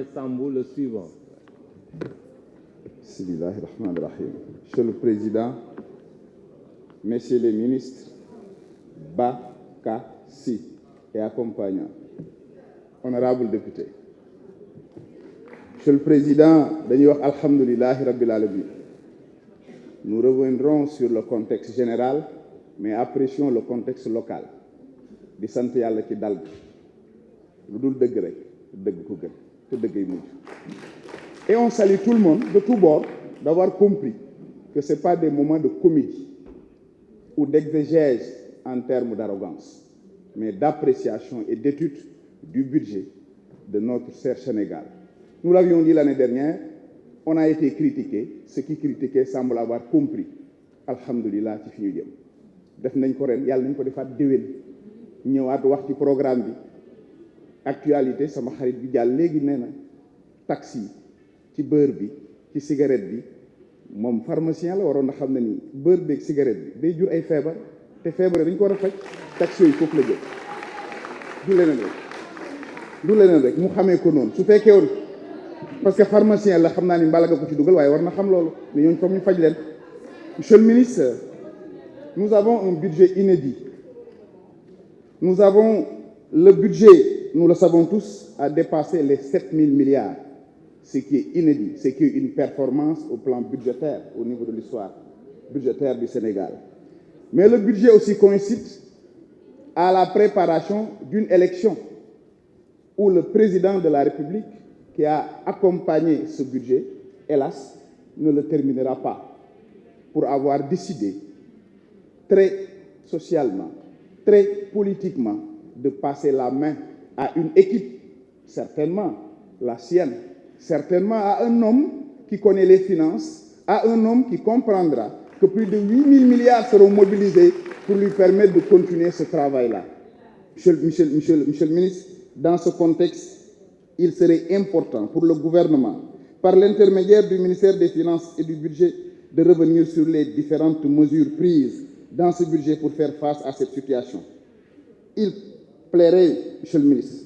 Sambou le suivant. Bismillahir Rahmanir Rahim. Monsieur le Président, Messieurs les ministres, Bakassi et accompagnants, honorables députés. Monsieur le Président, dañuy wax alhamdulillahi rabbil alamin. Nous reviendrons sur le contexte général, mais apprécions le contexte local. Di sant Yàlla ci dal gi lu dul dëgg rek dëgg ko gën te dëgg yi mujj. Et on salue tout le monde de tous bords d'avoir compris que ce n'est pas des moments de comédie ou d'exégèse en termes d'arrogance, mais d'appréciation et d'étude du budget de notre cher Sénégal. Nous l'avions dit l'année dernière, on a été critiqué, ceux qui critiquaient semblent avoir compris. Alhamdulillah ci fi ñu jëm def nañ ko ren yàlla nañ ko defaat déwén ñëwaat wax ci programme bi actualité sama xarit bi jàll léegi nee na taxi ci beurre bi ci cigarette bi moom pharmacien la waroon na xam ne ni beurre beeg cigarette bi day jur ay feebar te feebar dañ ko war a faj taxi yooyu foofu la jëm du leneen rek mu xamee ko noonu su fekkee woon parce que pharmacien la xam naa ni mbala nga ko ci dugal waaye war na xam loolu mais ñooñu foog ñu faj leen. Monsieur le ministre, nous avons un budget inédit. Nous avons le budget, nous le savons tous, a dépassé les 7 000 milliards, ce qui est inédit, ce qui est une performance au plan budgétaire, au niveau de l'histoire budgétaire du Sénégal. Mais le budget aussi coïncide à la préparation d'une élection où le président de la République, qui a accompagné ce budget, hélas, ne le terminera pas, pour avoir décidé très socialement, très politiquement, de passer la main à une équipe, certainement la sienne, certainement à un homme qui connaît les finances, à un homme qui comprendra que plus de 8 000 milliards seront mobilisés pour lui permettre de continuer ce travail-là. Monsieur le ministre, dans ce contexte, il serait important pour le gouvernement, par l'intermédiaire du ministère des Finances et du Budget, de revenir sur les différentes mesures prises dans ce budget pour faire face à cette situation. Il plairait, Monsieur le ministre,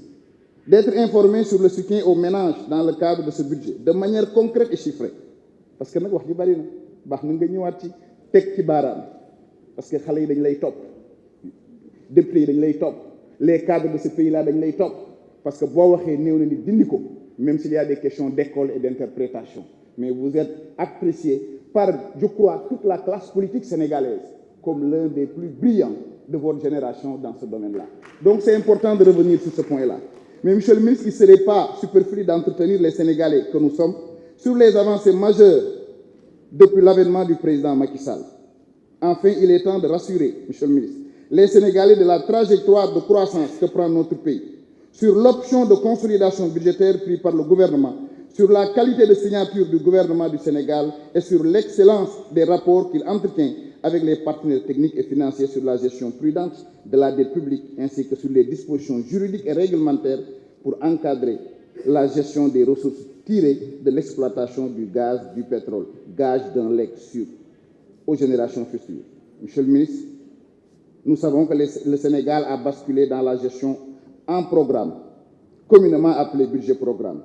d'être informé sur le soutien aux ménages dans le cadre de ce budget, de manière concrète et chiffrée. Parce que nag wax ji bari na baax na nga ñëwaat ci teg ci baaraam parce que xale yi dañ lay topp député yi dañ lay topp les cadres de ce pays-là dañ lay topp parce que boo waxee néew na ni dindi ko même s'il y a des questions d'école et d'interprétation. Mais vous êtes apprécié par, je crois, toute la classe politique sénégalaise comme l'un des plus brillants de votre génération dans ce domaine-là. Donc c'est important de revenir sur ce point-là. Mais Monsieur le ministre, il ne serait pas superflu d'entretenir les Sénégalais que nous sommes sur les avancées majeures depuis l'avènement du président Macky Sall. Enfin, il est temps de rassurer, Monsieur le ministre, les Sénégalais de la trajectoire de croissance que prend notre pays, sur l'option de consolidation budgétaire prise par le gouvernement, sur la qualité de signature du gouvernement du Sénégal et sur l'excellence des rapports qu'il entretient avec les partenaires techniques et financiers sur la gestion prudente de la dette publique ainsi que sur les dispositions juridiques et réglementaires pour encadrer la gestion des ressources tirées de l'exploitation du gaz, du pétrole, gage d'un legs sûr aux générations futures. Monsieur le ministre, nous savons que le Sénégal a basculé dans la gestion en programme, communément appelé budget programme,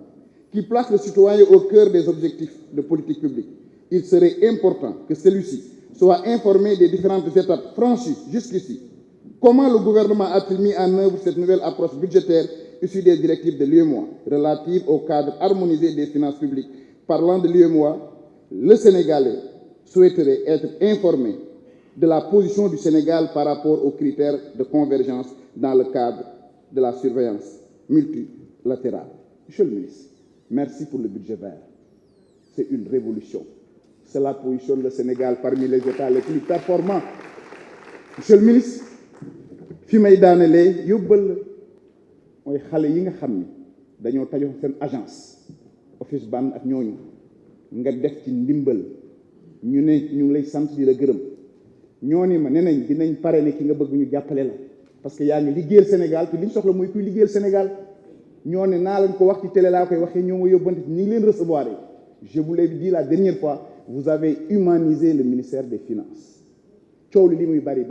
qui place le citoyen au cœur des objectifs de politique publique. Il serait important que celui-ci soit informé des différentes étapes franchies jusqu'ici. Comment le gouvernement a-t-il mis en œuvre cette nouvelle approche budgétaire issue des directives de l'UEMOA relative au cadre harmonisé des finances publiques? Parlant de l'UEMOA, le Sénégalais souhaiterait être informé de la position du Sénégal par rapport aux critères de convergence dans le cadre de la surveillance multilatérale. Monsieur le ministre, merci pour le budget vert. C'est une révolution. Cela positionne le Sénégal parmi les États les plus performants. Monsieur le ministre, fi may daanelee yóbbal mooy xale yi nga xam ni dañoo tajoon seen agence office ban ak ñooñu nga def ci ndimbal ñu ne ñu ngi lay sant di la gërëm ñooñu ma ne nañ dinañ pare ne ki nga bëgg ñu jàppale la parce que yaa ngi liggéeyal Sénégal te li ñu soxla mooy kuy liggéeyal Sénégal ñoo ne naa leen ko wax ci télé laa koy waxee ñoo ma yóbbante ñu ngi leen recevoir. Je vous l'ai dit la dernière fois, vous avez humanisé le ministère des Finances. coow li muy bari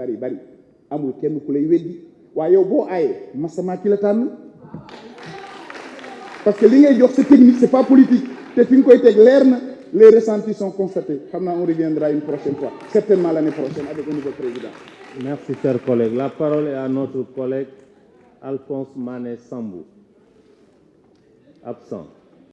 amul kenn ku lay weddi waaye yow boo aayee masama ki la tànn parce que li ngay jox c'est technique, c'est pas politique. Te fi nga koy teg leer na, les ressentis sont constatés. Xam naa on reviendra une prochaine fois, certainement l'année prochaine avec un nouveau président. Merci, cher collègue. La parole est à notre collègue Alphonse Mané Sambou. Absent.